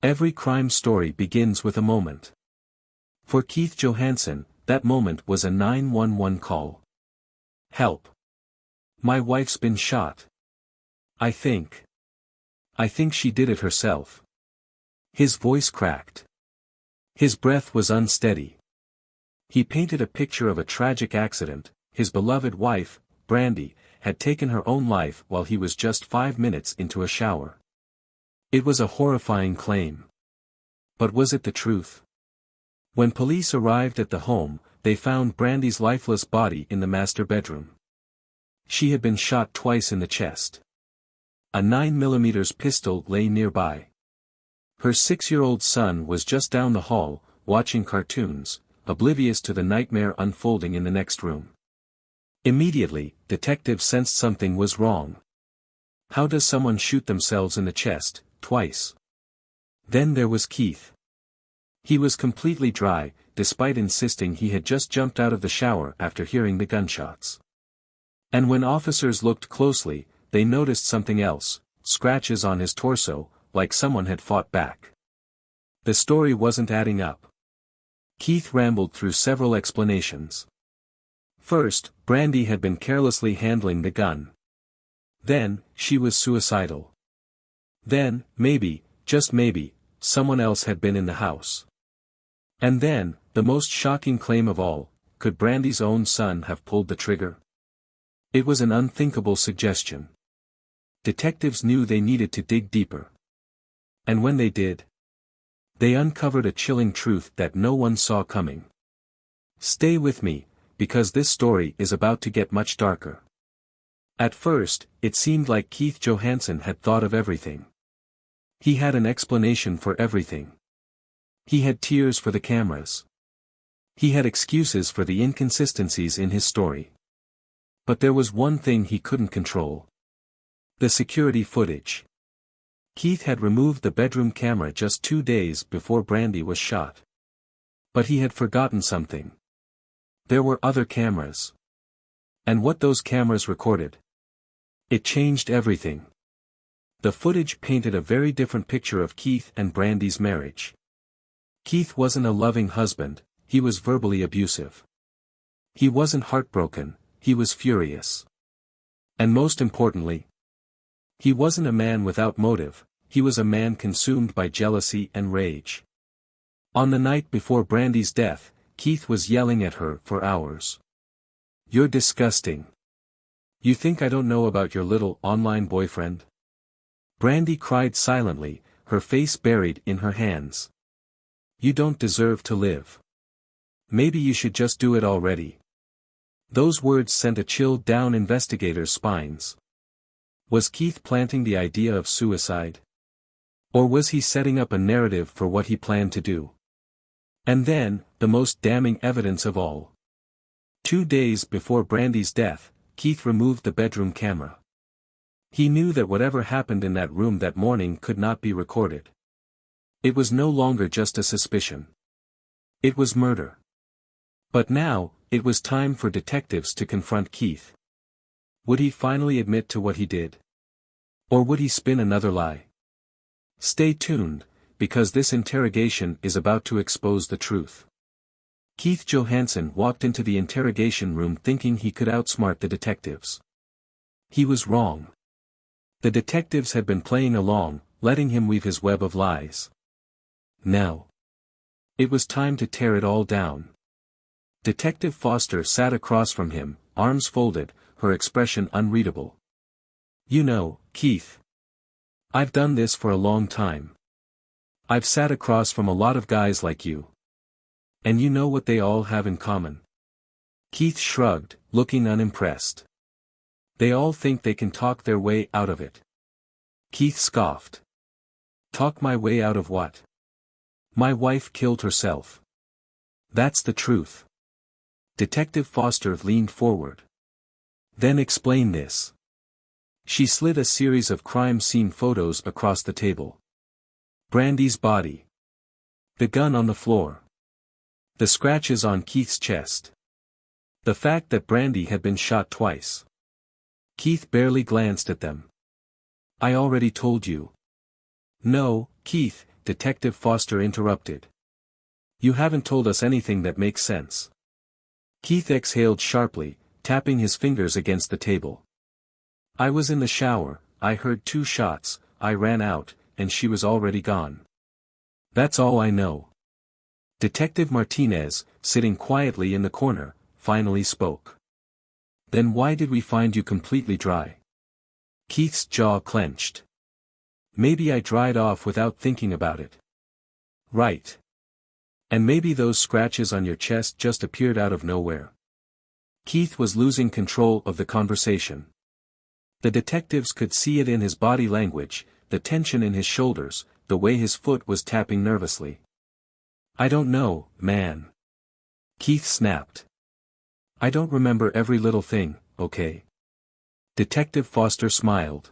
Every crime story begins with a moment. For Keith Johansson, that moment was a 911 call. Help. My wife's been shot. I think she did it herself. His voice cracked. His breath was unsteady. He painted a picture of a tragic accident. His beloved wife, Brandy, had taken her own life while he was just 5 minutes into a shower. It was a horrifying claim. But was it the truth? When police arrived at the home, they found Brandy's lifeless body in the master bedroom. She had been shot twice in the chest. A 9mm pistol lay nearby. Her 6-year-old son was just down the hall, watching cartoons, oblivious to the nightmare unfolding in the next room. Immediately, detectives sensed something was wrong. How does someone shoot themselves in the chest, twice? Then there was Keith. He was completely dry, despite insisting he had just jumped out of the shower after hearing the gunshots. And when officers looked closely, they noticed something else, scratches on his torso, like someone had fought back. The story wasn't adding up. Keith rambled through several explanations. First, Brandy had been carelessly handling the gun. Then, she was suicidal. Then, maybe, just maybe, someone else had been in the house. And then, the most shocking claim of all, could Brandy's own son have pulled the trigger? It was an unthinkable suggestion. Detectives knew they needed to dig deeper. And when they did, they uncovered a chilling truth that no one saw coming. Stay with me, because this story is about to get much darker. At first, it seemed like Keith Johansson had thought of everything. He had an explanation for everything. He had tears for the cameras. He had excuses for the inconsistencies in his story. But there was one thing he couldn't control. The security footage. Keith had removed the bedroom camera just 2 days before Brandy was shot. But he had forgotten something. There were other cameras. And what those cameras recorded? It changed everything. The footage painted a very different picture of Keith and Brandy's marriage. Keith wasn't a loving husband, he was verbally abusive. He wasn't heartbroken, he was furious. And most importantly, he wasn't a man without motive, he was a man consumed by jealousy and rage. On the night before Brandy's death, Keith was yelling at her for hours. "You're disgusting. You think I don't know about your little online boyfriend?" Brandy cried silently, her face buried in her hands. "You don't deserve to live. Maybe you should just do it already." Those words sent a chill down investigators' spines. Was Keith planting the idea of suicide? Or was he setting up a narrative for what he planned to do? And then, the most damning evidence of all. 2 days before Brandy's death, Keith removed the bedroom camera. He knew that whatever happened in that room that morning could not be recorded. It was no longer just a suspicion. It was murder. But now, it was time for detectives to confront Keith. Would he finally admit to what he did? Or would he spin another lie? Stay tuned, because this interrogation is about to expose the truth. Keith Johansson walked into the interrogation room thinking he could outsmart the detectives. He was wrong. The detectives had been playing along, letting him weave his web of lies. Now, it was time to tear it all down. Detective Foster sat across from him, arms folded, her expression unreadable. "You know, Keith, I've done this for a long time. I've sat across from a lot of guys like you. And you know what they all have in common?" Keith shrugged, looking unimpressed. "They all think they can talk their way out of it." Keith scoffed. "Talk my way out of what? My wife killed herself. That's the truth." Detective Foster leaned forward. "Then explain this." She slid a series of crime scene photos across the table. Brandy's body. The gun on the floor. The scratches on Keith's chest. The fact that Brandy had been shot twice. Keith barely glanced at them. "I already told you." "No, Keith, Detective Foster interrupted. You haven't told us anything that makes sense. Keith exhaled sharply, tapping his fingers against the table. I was in the shower, I heard 2 shots, I ran out, and she was already gone. That's all I know. Detective Martinez, sitting quietly in the corner, finally spoke. Then why did we find you completely dry? Keith's jaw clenched. Maybe I dried off without thinking about it. Right. And maybe those scratches on your chest just appeared out of nowhere. Keith was losing control of the conversation. The detectives could see it in his body language, the tension in his shoulders, the way his foot was tapping nervously. I don't know, man. Keith snapped. I don't remember every little thing, okay? Detective Foster smiled.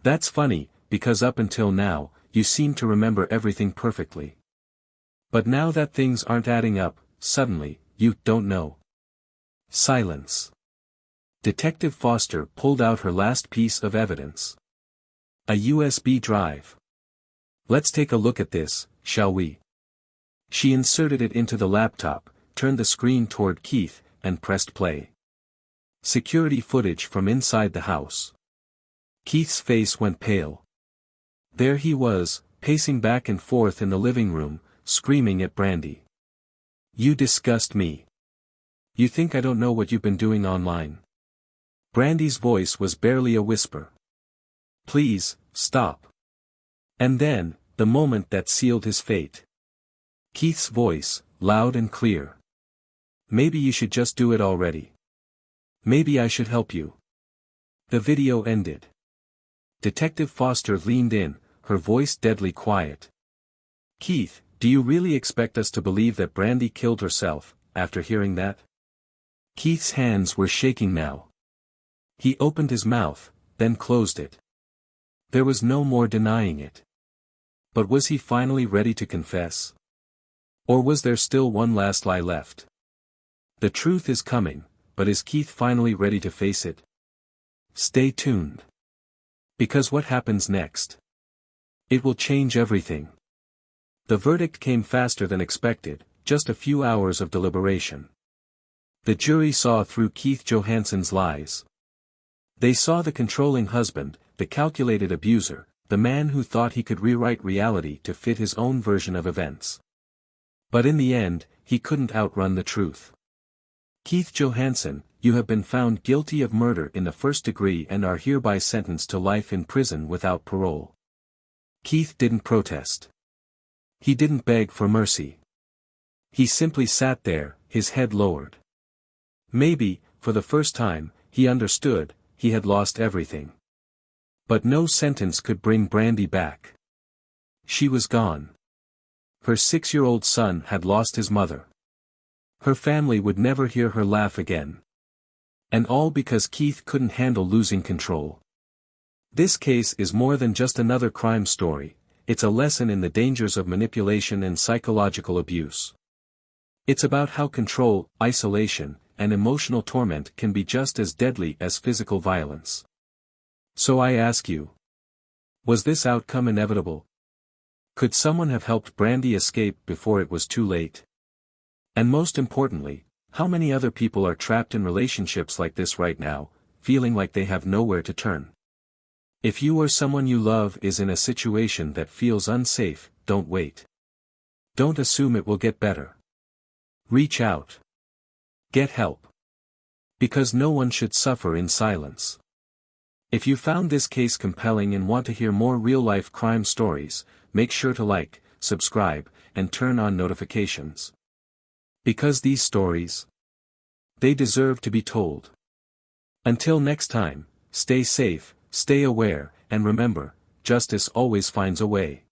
That's funny, because up until now, you seem to remember everything perfectly. But now that things aren't adding up, suddenly, you don't know. Silence. Detective Foster pulled out her last piece of evidence. A USB drive. Let's take a look at this, shall we? She inserted it into the laptop, turned the screen toward Keith, and pressed play. Security footage from inside the house. Keith's face went pale. There he was, pacing back and forth in the living room, screaming at Brandy. You disgust me. You think I don't know what you've been doing online? Brandy's voice was barely a whisper. Please, stop. And then, the moment that sealed his fate. Keith's voice, loud and clear. Maybe you should just do it already. Maybe I should help you. The video ended. Detective Foster leaned in, her voice deadly quiet. Keith, do you really expect us to believe that Brandy killed herself, after hearing that? Keith's hands were shaking now. He opened his mouth, then closed it. There was no more denying it. But was he finally ready to confess? Or was there still one last lie left? The truth is coming, but is Keith finally ready to face it? Stay tuned. Because what happens next? It will change everything. The verdict came faster than expected, just a few hours of deliberation. The jury saw through Keith Johansson's lies. They saw the controlling husband, the calculated abuser, the man who thought he could rewrite reality to fit his own version of events. But in the end, he couldn't outrun the truth. Keith Johansson, you have been found guilty of murder in the first degree and are hereby sentenced to life in prison without parole. Keith didn't protest. He didn't beg for mercy. He simply sat there, his head lowered. Maybe, for the first time, he understood, he had lost everything. But no sentence could bring Brandy back. She was gone. Her 6-year-old son had lost his mother. Her family would never hear her laugh again. And all because Keith couldn't handle losing control. This case is more than just another crime story, it's a lesson in the dangers of manipulation and psychological abuse. It's about how control, isolation, and emotional torment can be just as deadly as physical violence. So I ask you. Was this outcome inevitable? Could someone have helped Brandy escape before it was too late? And most importantly, how many other people are trapped in relationships like this right now, feeling like they have nowhere to turn? If you or someone you love is in a situation that feels unsafe, don't wait. Don't assume it will get better. Reach out. Get help. Because no one should suffer in silence. If you found this case compelling and want to hear more real-life crime stories, make sure to like, subscribe, and turn on notifications. Because these stories, they deserve to be told. Until next time, stay safe, stay aware, and remember, justice always finds a way.